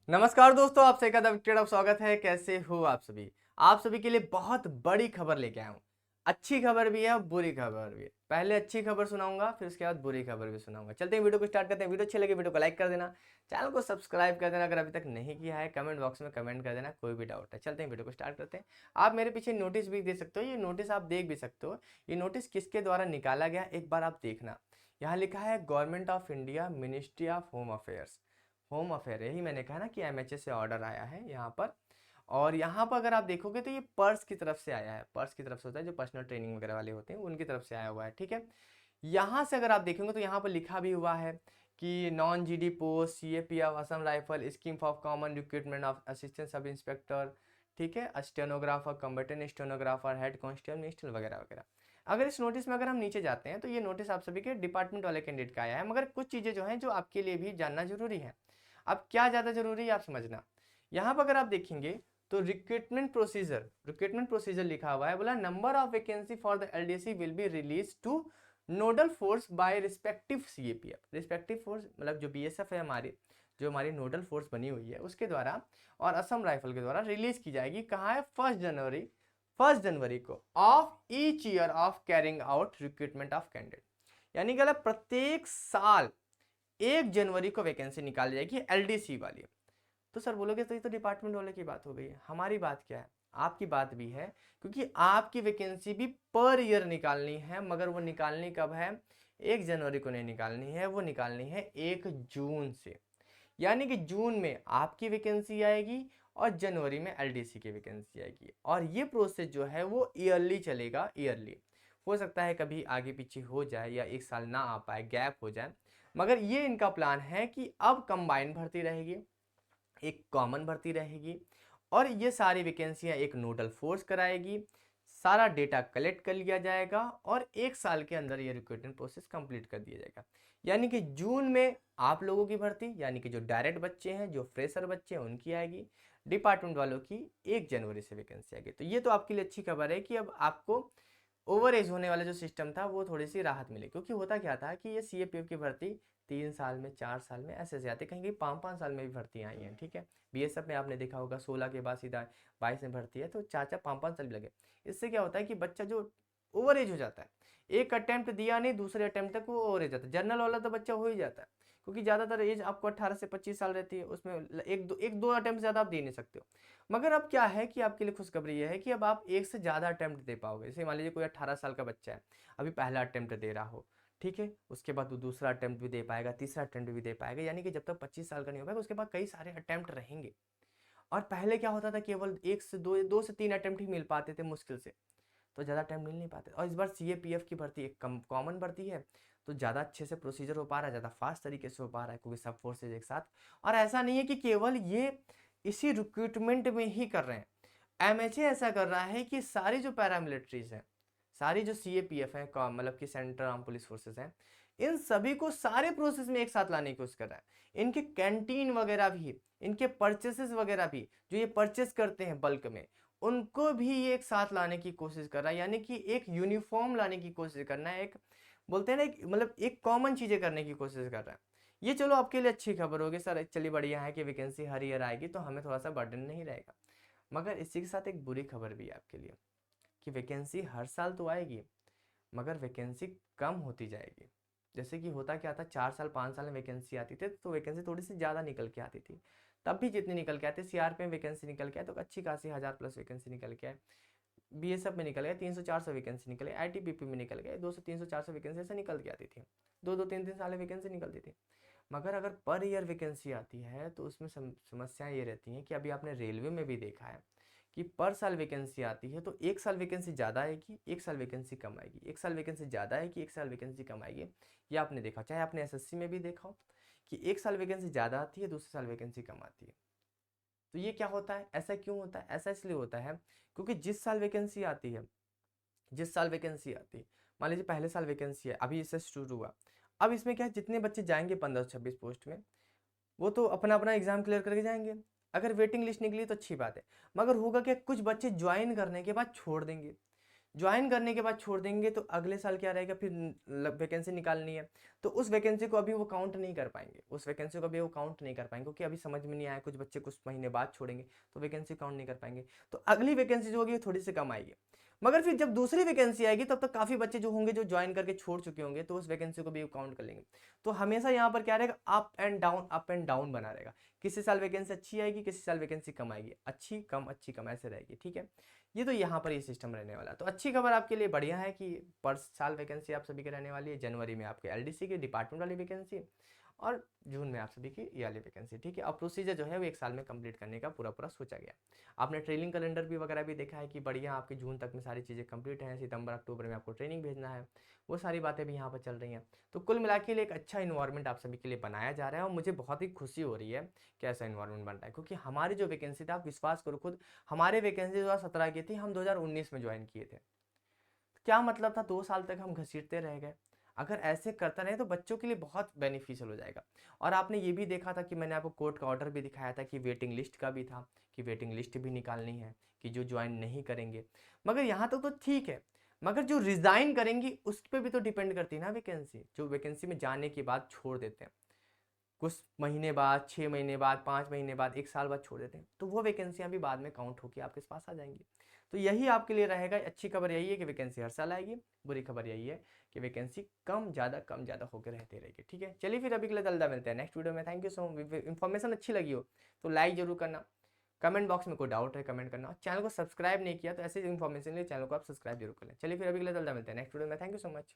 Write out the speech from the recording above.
नमस्कार दोस्तों, आप सभी का द स्वागत है। कैसे हो आप सभी के लिए बहुत बड़ी खबर लेके आया हूँ। अच्छी खबर भी है और बुरी खबर भी है। पहले अच्छी खबर सुनाऊंगा, फिर उसके बाद बुरी खबर भी सुनाऊंगा। चलते हैं, वीडियो को स्टार्ट करते हैं। वीडियो अच्छी लगे वीडियो को लाइक कर देना, चैनल को सब्सक्राइब कर देना अगर अभी तक नहीं किया है। कमेंट बॉक्स में कमेंट कर देना कोई भी डाउट है। चलते हैं, वीडियो को स्टार्ट करते हैं। आप मेरे पीछे नोटिस भी दे सकते हो, ये नोटिस आप देख भी सकते हो। ये नोटिस किसके द्वारा निकाला गया एक बार आप देखना। यहाँ लिखा है government of India, ministry of home affairs. Home affair, यही मैंने कहा ना कि एमएचए से ऑर्डर आया है यहाँ पर। और यहाँ पर अगर आप देखोगे तो ये पर्स की तरफ से आया है। पर्स की तरफ से होता है, जो पर्सनल ट्रेनिंग वगैरह वाले होते हैं उनकी तरफ से आया हुआ है। ठीक है, यहाँ से अगर आप देखेंगे तो यहाँ पर लिखा भी हुआ है कि non GD post, CAP of Assam rifle, scheme for common recruitment of assistant sub inspector, ठीक है, stenographer, combatant stenographer, head constable, minister वगैरह वगैरह। अगर इस नोटिस में अगर हम नीचे जाते हैं तो ये नोटिस आप सभी के डिपार्टमेंट वाले कैंडिडेट का आया है, मगर कुछ चीज़ें जो हैं जो आपके लिए भी जानना जरूरी है। अब क्या ज़्यादा जरूरी है आप समझना। यहाँ पर अगर आप देखेंगे तो रिक्रूटमेंट प्रोसीजर लिखा हुआ है। बोला number of vacancy for the LDC will be release two nodal force by respective CAPF. Respective force मतलब जो बीएसएफ है हमारी, जो हमारी नोडल फोर्स बनी हुई है उसके द्वारा और असम राइफल के द्वारा रिलीज की जाएगी। कहाँ है? 1 जनवरी को of each year of carrying out recruitment of candidate. यानी कि प्रत्येक साल 1 जनवरी को वैकेंसी निकाली जाएगी एलडीसी वाली। तो सर बोलोगे तो ये तो डिपार्टमेंट वाले की बात हो गई है। हमारी बात क्या है? आपकी बात भी है, क्योंकि आपकी वैकेंसी भी पर ईयर निकालनी है, मगर वो निकालनी कब है? 1 जनवरी को नहीं निकालनी है, वो निकालनी है 1 जून से। यानी कि जून में आपकी वैकेंसी आएगी और जनवरी में एलडीसी की वैकेंसी आएगी। और ये प्रोसेस जो है वो ईयरली चलेगा। ईयरली हो सकता है कभी आगे पीछे हो जाए या एक साल ना आ पाए, गैप हो जाए, मगर ये इनका प्लान है कि अब कंबाइंड भर्ती रहेगी, एक कॉमन भर्ती रहेगी और ये सारी वैकेंसियां एक नोडल फोर्स कराएगी। सारा डेटा कलेक्ट कर लिया जाएगा और 1 साल के अंदर ये रिक्रूटमेंट प्रोसेस कंप्लीट कर दिया जाएगा। यानी कि जून में आप लोगों की भर्ती, यानी कि जो डायरेक्ट बच्चे हैं, जो फ्रेशर बच्चे हैं, उनकी आएगी। डिपार्टमेंट वालों की 1 जनवरी से वैकेंसी आएगी। तो ये तो आपके लिए अच्छी खबर है कि अब आपको ओवर एज होने वाला जो सिस्टम था वो थोड़ी सी राहत मिली। क्योंकि होता क्या था कि ये सीएपीएफ की भर्ती 3 साल में, 4 साल में ऐसे ऐसे आती, कहीं कहीं 5-5 साल में भी भर्तियाँ आई हैं। ठीक है, बीएसएफ में आपने देखा होगा 16 के बाद सीधा 22 में भर्ती है, तो 4-4, 5-5 साल भी लगे। इससे क्या होता है कि बच्चा जो ओवर एज हो जाता है, एक अटेम्प्ट दिया नहीं, दूसरे अटेम्प्ट तक वो ओवर एज जाता है। जनरल वाला तो बच्चा हो ही जाता है, क्योंकि ज़्यादातर एज आपको 18 से 25 साल रहती है। उसमें एक दो अटेम्प्ट ज़्यादा आप दे नहीं सकते हो। मगर अब क्या है कि आपके लिए खुशखबरी यह है कि अब आप एक से ज़्यादा अटेम्प्ट दे पाओगे। जैसे मान लीजिए कोई 18 साल का बच्चा है, अभी पहला अटेम्प्ट दे रहा हो, ठीक है, उसके बाद वो दूसरा अटेम्प्ट भी दे पाएगा, तीसरा अटेम्प्ट भी दे पाएगा। यानी कि जब तक 25 साल का नहीं हो पाएगा उसके बाद कई सारे अटेम्प्ट रहेंगे। और पहले क्या होता था, केवल एक से दो, 2 से 3 अटेम्प्ट ही मिल पाते थे मुश्किल से, तो ज़्यादा टाइम मिल नहीं पाते। और इस बार सीएपीएफ की भर्ती एक कॉमन भर्ती है, तो ज़्यादा अच्छे से प्रोसीजर हो पा रहा है, ज़्यादा फास्ट तरीके से हो पा रहा है, क्योंकि सब फोर्सेज एक साथ। और ऐसा नहीं है कि केवल ये इसी रिक्रूटमेंट में ही कर रहे हैं, एमएचए ऐसा कर रहा है कि सारी जो पैरामिलिट्रीज हैं, सारी जो सीएपीएफ है, मतलब कि सेंट्रल आर्म पुलिस फोर्सेस हैं, इन सभी को सारे प्रोसेस में एक साथ लाने की कोशिश कर रहा है। इनके कैंटीन वगैरह भी, इनके परचेसेस वगैरह भी, जो ये परचेस करते हैं बल्क में, उनको भी ये एक साथ लाने की कोशिश कर रहा है। यानी कि एक यूनिफॉर्म लाने की कोशिश करना है, एक बोलते हैं ना, मतलब एक कॉमन चीजें करने की कोशिश कर रहा है। ये चलो आपके लिए अच्छी खबर होगी सर, चलिए बढ़िया है कि वैकेंसी हर ईयर आएगी तो हमें थोड़ा सा बर्डन नहीं रहेगा। मगर इसी के साथ एक बुरी खबर भी है आपके लिए कि वैकेंसी हर साल तो आएगी, मगर वैकेंसी कम होती जाएगी। जैसे कि होता क्या था, 4 साल 5 साल में वैकेंसी आती थी तो वैकेंसी थोड़ी सी ज़्यादा निकल के आती थी। तब भी जितनी निकल के आती, सीआरपी में वैकेंसी निकल के आए तो अच्छी खासी 1000+ वैकेंसी निकल के आए। बीएसएफ में निकल गया 300-400 वैकेंसी निकल गई, आईटीबीपी में निकल गए 200-300-400 वैकेंसी ऐसे निकल के आती थी। 2-2 3-3 साल वैकेंसी निकलती थी। मगर अगर पर ईयर वैकेंसी आती है तो उसमें समस्याएं ये रहती हैं कि अभी आपने रेलवे में भी देखा है कि पर साल वैकेंसी आती है तो 1 साल वैकेंसी ज़्यादा आएगी, 1 साल वैकेंसी कम आएगी, 1 साल वैकेंसी ज़्यादा आएगी, 1 साल वैकेंसी कम आएगी। ये आपने देखा, चाहे आपने एसएससी में भी देखा हो कि 1 साल वैकेंसी ज़्यादा आती है, दूसरे साल वैकेंसी कम आती है। तो ये क्या होता है, ऐसा क्यों होता है? ऐसा इसलिए होता है क्योंकि जिस साल वैकेंसी आती है, जिस साल वैकेंसी आती है, मान लीजिए पहले साल वैकेंसी है, अभी इससे शुरू हुआ, अब इसमें क्या है, जितने बच्चे जाएंगे 15 से 26 पोस्ट में, वो तो अपना अपना एग्जाम क्लियर करके जाएंगे। अगर वेटिंग लिस्ट निकली तो अच्छी बात है, मगर होगा क्या, कुछ बच्चे ज्वाइन करने के बाद छोड़ देंगे। ज्वाइन करने के बाद छोड़ देंगे तो अगले साल क्या रहेगा, फिर वैकेंसी निकालनी है, तो उस वैकेंसी को अभी वो काउंट नहीं कर पाएंगे, उस वैकेंसी को अभी वो काउंट नहीं कर पाएंगे, क्योंकि अभी समझ में नहीं आया, कुछ बच्चे कुछ महीने बाद छोड़ेंगे तो वैकेंसी काउंट नहीं कर पाएंगे, तो अगली वैकेंसी जो होगी वो थोड़ी सी कम आएगी। मगर फिर जब दूसरी वैकेंसी आएगी तब तक काफी बच्चे जो होंगे जो ज्वाइन करके छोड़ चुके होंगे, तो उस वैकेंसी को भी काउंट कर लेंगे। तो हमेशा यहाँ पर क्या रहेगा, अप एंड डाउन बना रहेगा। किसी साल वैकेंसी अच्छी आएगी, किसी साल वैकेंसी कम आएगी, अच्छी कम ऐसे रहेगी, ठीक है। ये तो यहाँ पर ये सिस्टम रहने वाला है। तो अच्छी खबर आपके लिए बढ़िया है कि पर साल वैकेंसी आप सभी की रहने वाली है। जनवरी में आपके एलडीसी की डिपार्टमेंट वाली वैकेंसी, और जून में आप सभी की ये वाली वैकेंसी, ठीक है। और प्रोसीजर जो है वो 1 साल में कंप्लीट करने का पूरा पूरा सोचा गया। आपने ट्रेनिंग कैलेंडर भी वगैरह भी देखा है कि बढ़िया आपकी जून तक में सारी चीज़ें कंप्लीट हैं, सितंबर अक्टूबर में आपको ट्रेनिंग भेजना है, वो सारी बातें भी यहाँ पर चल रही हैं। तो कुल मिला के लिए एक अच्छा इन्वायरमेंट आप सभी के लिए बनाया जा रहा है, और मुझे बहुत ही खुशी हो रही है कि ऐसा इन्वायरमेंट बन रहा है। क्योंकि हमारी जो वैकेंसी थी, आप विश्वास करो खुद, हमारे वैकेंसी 2017 की थी, हम 2019 में ज्वाइन किए थे। क्या मतलब था, 2 साल तक हम घसीटते रह गए। अगर ऐसे करता रहे तो बच्चों के लिए बहुत बेनिफिशियल हो जाएगा। और आपने ये भी देखा था कि मैंने आपको कोर्ट का ऑर्डर भी दिखाया था कि वेटिंग लिस्ट का भी था, कि वेटिंग लिस्ट भी निकालनी है, कि जो ज्वाइन नहीं करेंगे। मगर यहाँ तक तो ठीक है, मगर जो रिजाइन करेंगी उस पर भी तो डिपेंड करती है ना वैकेंसी। जो वैकेंसी में जाने के बाद छोड़ देते हैं, कुछ महीने बाद, 6 महीने बाद, 5 महीने बाद, 1 साल बाद छोड़ देते हैं, तो वो वैकेंसियां भी बाद में काउंट होकर आपके पास आ जाएंगी। तो यही आपके लिए रहेगा। अच्छी खबर यही है कि वैकेंसी हर साल आएगी, बुरी खबर यही है कि वैकेंसी कम ज़्यादा होकर रहती रहेगी, ठीक है। चलिए फिर अभी के लिए जल्दा मिलते हैं नेक्स्ट वीडियो में। Thank you so much. Information अच्छी लगी हो तो लाइक जरूर करना, कमेंट बॉक्स में कोई डाउट है कमेंट करना, चैनल को सब्सक्राइब नहीं किया तो ऐसे इन्फॉर्मेशन के लिए चैनल को आप सब्सक्राइब जरूर कर लें। चलिए फिर अभी के लिए जल्दा मिलते हैं नेक्स्ट वीडियो में। Thank you so much.